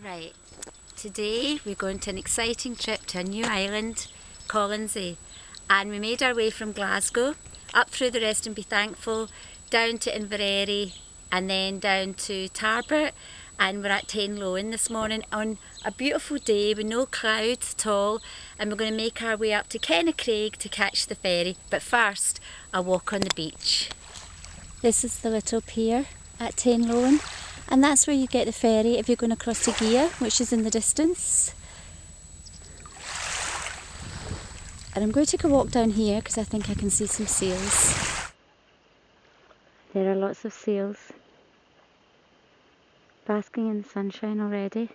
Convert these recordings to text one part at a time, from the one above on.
Right, today we're going to an exciting trip to a new island, Colonsay, and we made our way from Glasgow up through the Rest and Be Thankful, down to Inverary and then down to Tarbert, and we're at Lowen this morning on a beautiful day with no clouds at all, and we're going to make our way up to Craig to catch the ferry, but first a walk on the beach. This is the little pier at Lowen. And that's where you get the ferry if you're going across to Gia, which is in the distance. And I'm going to take a walk down here because I think I can see some sails. There are lots of sails basking in the sunshine already.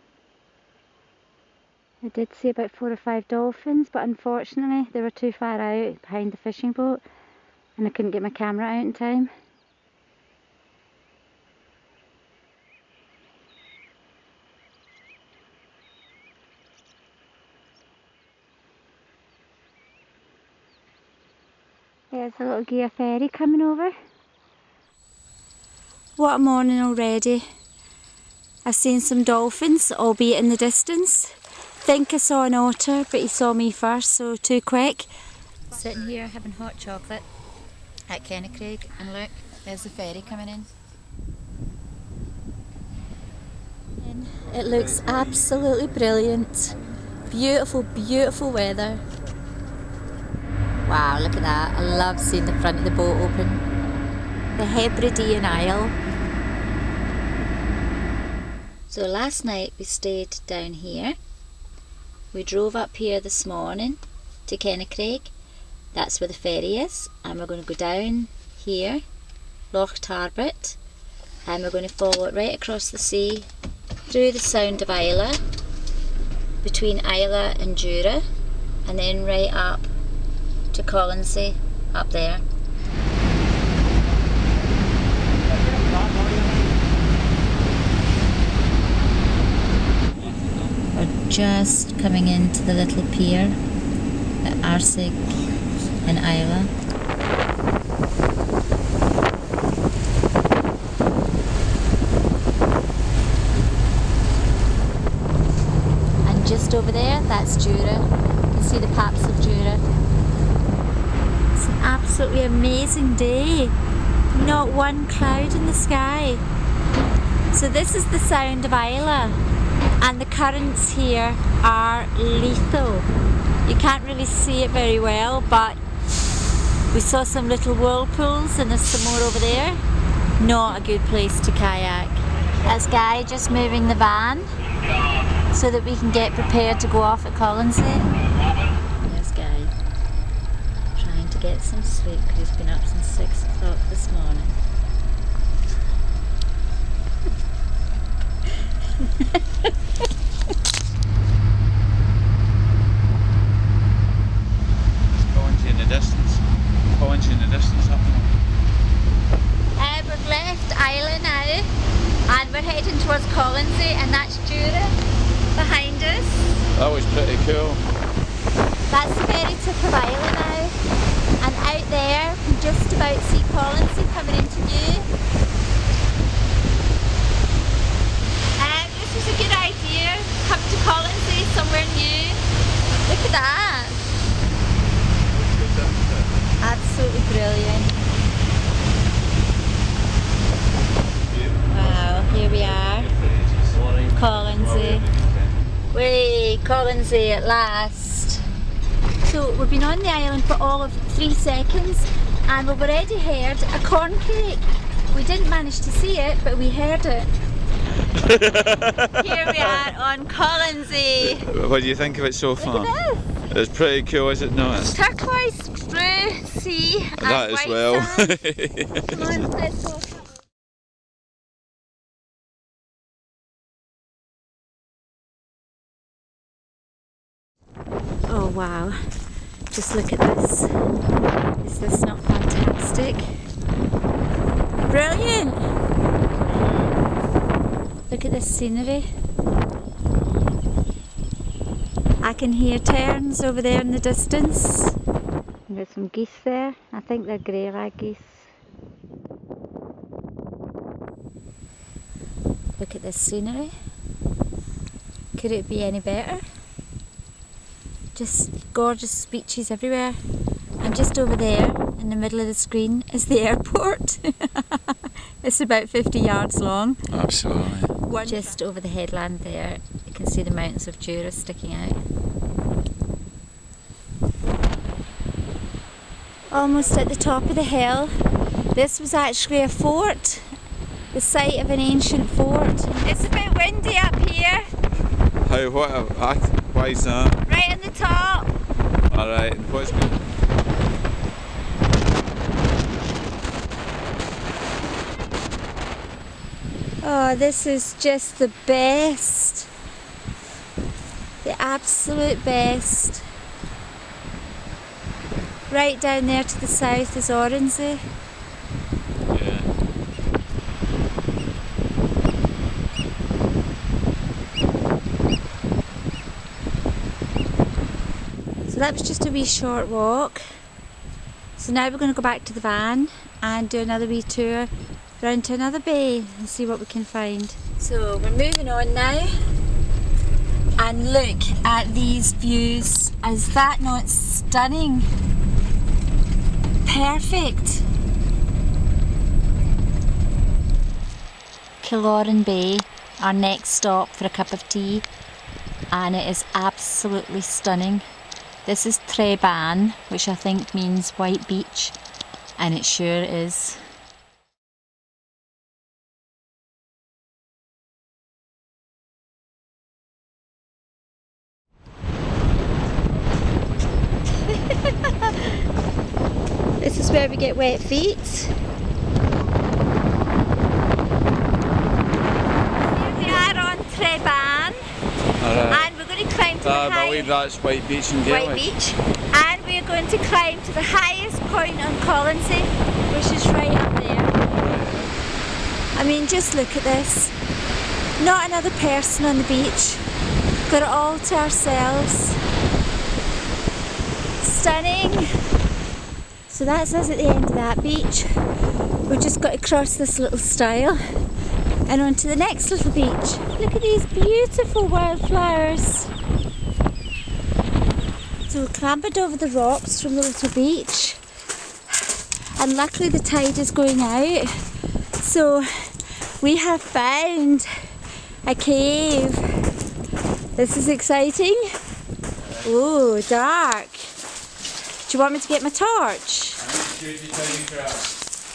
I did see about 4 or 5 dolphins, but unfortunately they were too far out behind the fishing boat and I couldn't get my camera out in time. There's a little Gia ferry coming over. What a morning already. I've seen some dolphins, albeit in the distance. Think I saw an otter, but he saw me first, so too quick. Sitting here having hot chocolate at Craig, and look, there's the ferry coming in. It looks absolutely brilliant. Beautiful, beautiful weather. Wow, look at that. I love seeing the front of the boat open. The Hebridean Isle. So last night we stayed down here. We drove up here this morning to Craig. That's where the ferry is. And we're going to go down here, Loch Tarbert. And we're going to follow it right across the sea, through the Sound of Islay, between Islay and Jura, and then right up to Colonsay up there. We're just coming into the little pier at Arsig and Islay. And just over there, that's Jura. You can see the paps of Jura. It's an absolutely amazing day. Not one cloud in the sky. So this is the Sound of Islay, and the currents here are lethal. You can't really see it very well, but we saw some little whirlpools and there's some more over there. Not a good place to kayak. That's Guy just moving the van so that we can get prepared to go off at Colonsay. Get some sleep because he's been up since 6 o'clock this morning. Colonsay in the distance. Colonsay in the distance up there. We've left Islay now and we're heading towards Colonsay, and that's Jura behind us. That was pretty cool. That's the very tip of Islay now. And out there, you can just about see Colonsay coming into view. This was a good idea, coming to Colonsay, somewhere new. Look at that. Absolutely brilliant. Wow, here we are. Colonsay. Way, Colonsay at last. So we've been on the island for all of 3 seconds and we've already heard a corncrake. We didn't manage to see it, but we heard it. Here we are on Colonsay. What do you think of it so far? Look at this. It's pretty cool, is it not? Turquoise blue sea and that as white well. sand. Come on, let's go. Oh wow, just look at this. Is this not fantastic? Brilliant! Look at this scenery. I can hear terns over there in the distance. There's some geese there. I think they're grey-lag geese. Look at this scenery. Could it be any better? Just gorgeous beaches everywhere. And just over there, in the middle of the screen, is the airport. It's about 50 yards long. Absolutely. Just over the headland there, you can see the mountains of Jura sticking out. Almost at the top of the hill. This was actually a fort, the site of an ancient fort. It's a bit windy up here. How, why is that? Right on the top. Alright, what's good? Oh, this is just the best. The absolute best. Right down there to the south is Colonsay. Yeah. So that was just a wee short walk. So now we're going to go back to the van and do another wee tour round to another bay and see what we can find. So we're moving on now, and look at these views. Is that not stunning? Perfect. Killoran Bay, our next stop for a cup of tea, and it is absolutely stunning. This is Treban, which I think means white beach, and it sure is. This is where we get wet feet. Here we are on Treban, and we're going to climb to the I believe that's White Beach in Gaelic. White Beach, and we're going to climb to the highest point on Colonsay, which is right up there. I mean, just look at this. Not another person on the beach. Got it all to ourselves. Stunning. So that's us at the end of that beach. We've just got to cross this little stile and on to the next little beach. Look at these beautiful wildflowers. So we clambered over the rocks from the little beach, and luckily the tide is going out. So we have found a cave. This is exciting. Oh, dark. Do you want me to get my torch?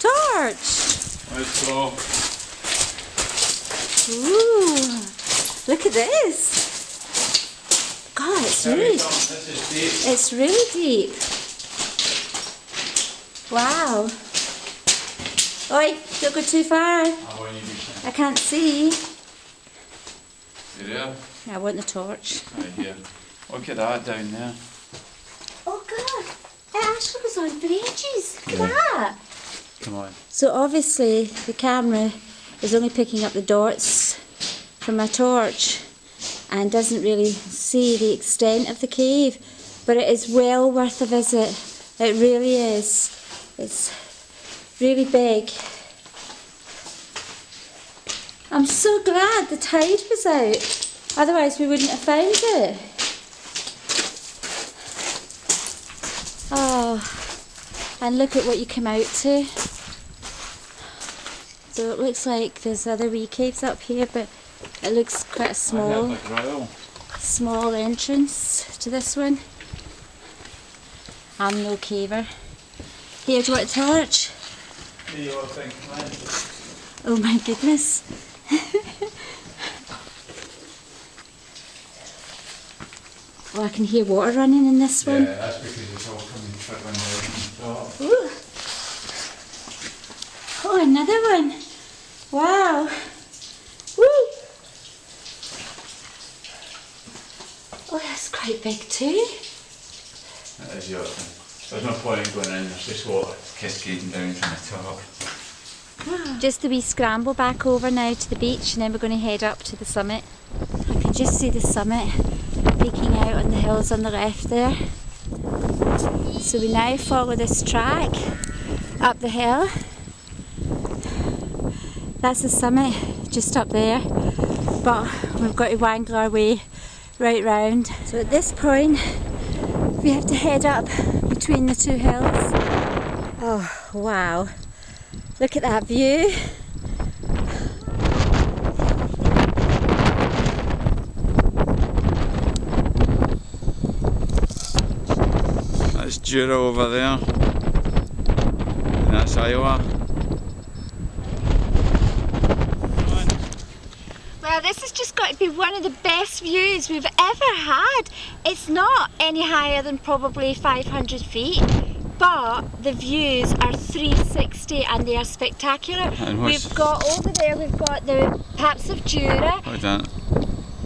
Torch! Let's go. Ooh, look at this. God, it's really deep. Wow. Oi, don't go too far. I can't see. You there? I want the torch. Right here. Look at that down there. Oh God, it actually was on for ages. Look at that. Come on. So obviously the camera is only picking up the dots from my torch and doesn't really see the extent of the cave, but it is well worth a visit. It really is. It's really big. I'm so glad the tide was out, otherwise we wouldn't have found it. Oh, and look at what you come out to. So it looks like there's other wee caves up here, but it looks quite a small entrance to this one. I'm no caver. Here, do you want a torch? Oh my goodness. Oh, I can hear water running in this one. Yeah, that's because it's all coming trickling down from the top. Ooh. Oh, another one. Wow. Woo. Oh, that's quite big too. That is your thing. There's no point in going in, there's just water cascading down from the top. Just a wee scramble back over now to the beach, and then we're going to head up to the summit. I can just see the summit peeking out on the hills on the left there. So we now follow this track up the hill. That's the summit just up there, but we've got to wangle our way right round. So at this point we have to head up between the two hills. Oh wow, look at that view. That's Jura over there, and that's Iowa. Well, this has just got to be one of the best views we've ever had. It's not any higher than probably 500 feet, but the views are 360 and they are spectacular. We've got over there, we've got the Paps of Jura. Hold on.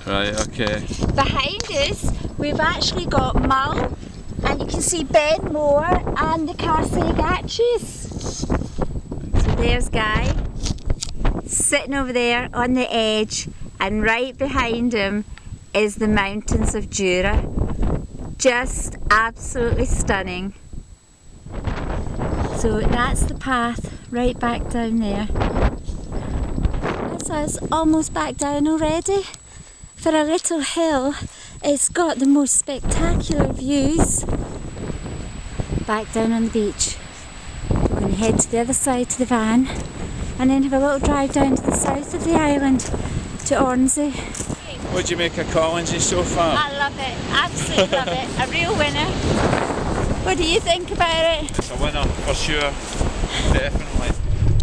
Right, okay. Behind us, we've actually got Mull, and you can see Ben Moor and the Colonsay Gatches. So there's Guy, sitting over there on the edge, and right behind him is the mountains of Jura. Just absolutely stunning. So that's the path right back down there. That's us almost back down already. For a little hill, it's got the most spectacular views. Back down on the beach. We're going to head to the other side to the van and then have a little drive down to the south of the island to Colonsay. What do you make of Colonsay so far? I love it, absolutely love it. A real winner. What do you think about it? It's a winner for sure, definitely.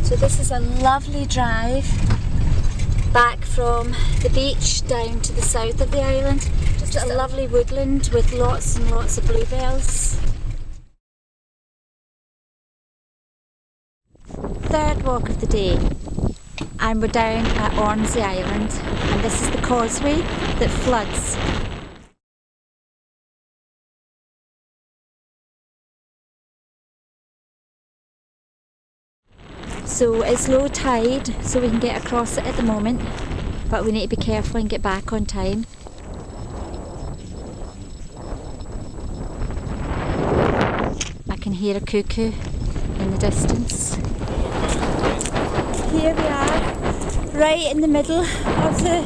So this is a lovely drive back from the beach down to the south of the island. Just a lovely woodland with lots and lots of bluebells. Third walk of the day, and we're down at Colonsay Island, and this is the causeway that floods. So it's low tide, so we can get across it at the moment, but we need to be careful and get back on time. I can hear a cuckoo in the distance. Here we are, right in the middle of the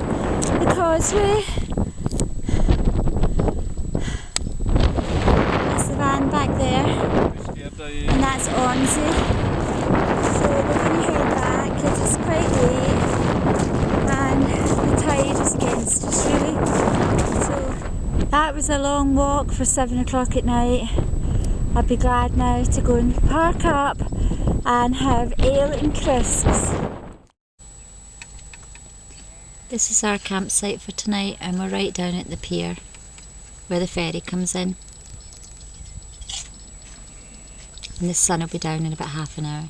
causeway. That's the van back there, and that's Colonsay. So we're going to head back. It is quite late and the tide is against us really. So that was a long walk for 7 o'clock at night. I'd be glad now to go and park up and have ale and crisps. This is our campsite for tonight, and we're right down at the pier where the ferry comes in. And the sun will be down in about half an hour.